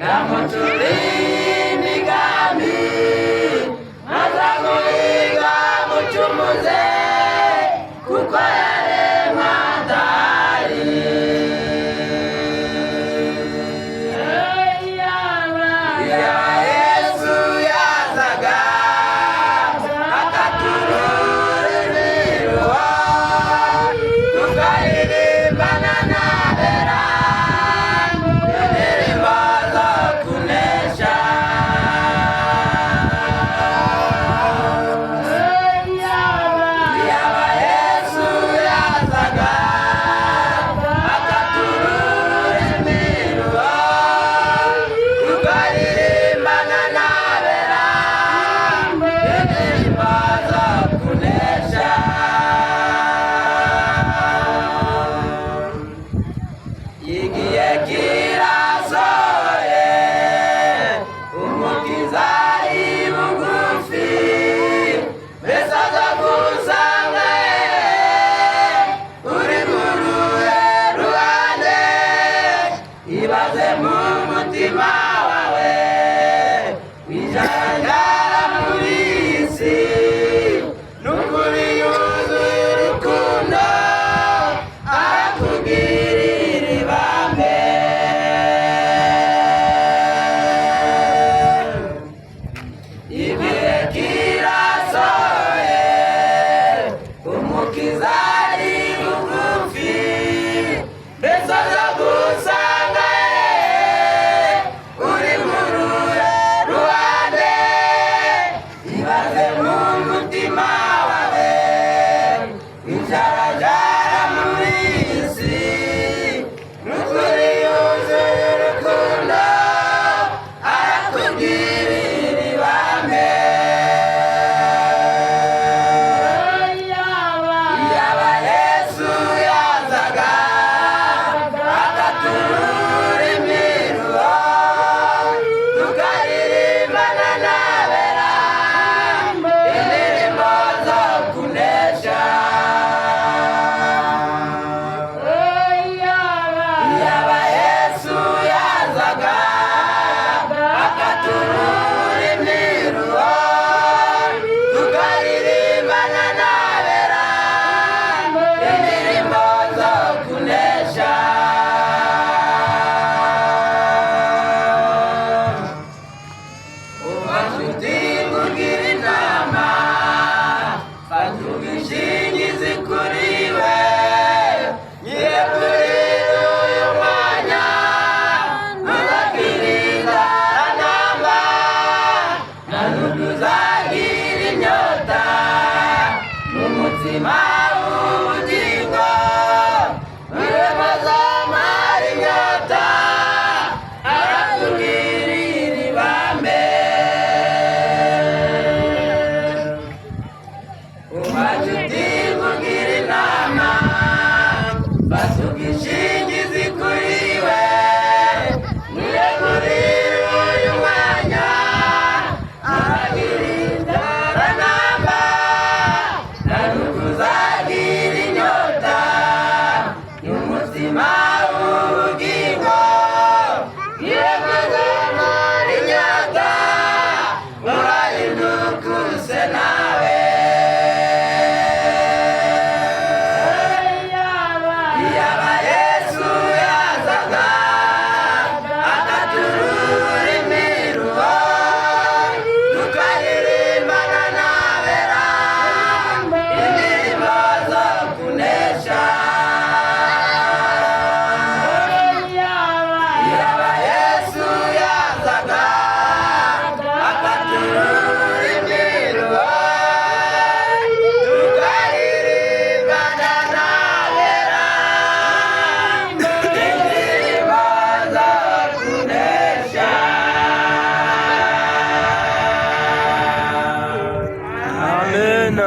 yamucuriye imigambi maze guhiga mucumuze kuko yaremwa adahari. Iya Yesu yazaga akaturura imiruho tukaririmbana n'abera indirimbo zo kunesha. Iyaba Yesu yazaga akaturura imiruho tukaririmbana n'abera indirimbo zo kunesha. Igihe kirasohoye umukiza ari bugufi mbese aza gusanga uri mu ruhe ruhande. Ibaze mu mutima wawe wijarajara muri iyi si n'ukuri yuzuye urukundo arakugirira ibambe. Igihe kirasohoye umukiza ari bugufi mbese aza gusanga uri mu ruhe ruhande. Ibaze mu mutima wawe wijarajara muri iyi si n'ukuri yuzuye urukundo arakugirira ibambe. Iyaba Yesu yazaga akaturura imiruho tukaririmbana n'abera indirimbo zo kunesha. Iyaba Yesu yazaga akaturura imiruho tukaririmbana n'abera indirimbo zo kunesha. Ubucuti bugira inama fata ubwishingizi kuri we nyire kuri uyu mwanya ntuzakiriza anamba nta n'ubwo uzagira inyota n'umutima w'ubugingo urema azamara inyota arakugirira ibambe. Ubucuti bugira inama fata ubwishingizi kuri we nyire kuri uyu mwanya ntuzagiriza anamba nta n'ubwo uzagira inyota n'umutima w'ubugingo yemeza amara inyota urahinduka use nawe. Iyaba Yesu yazaga akaturura imiruho tukaririmbana n'abera indirimbo zo kunesha. Iyaba Yesu yazaga akaturura imiruho tukaririmbana n'abera indirimbo zo kunesha. Amen.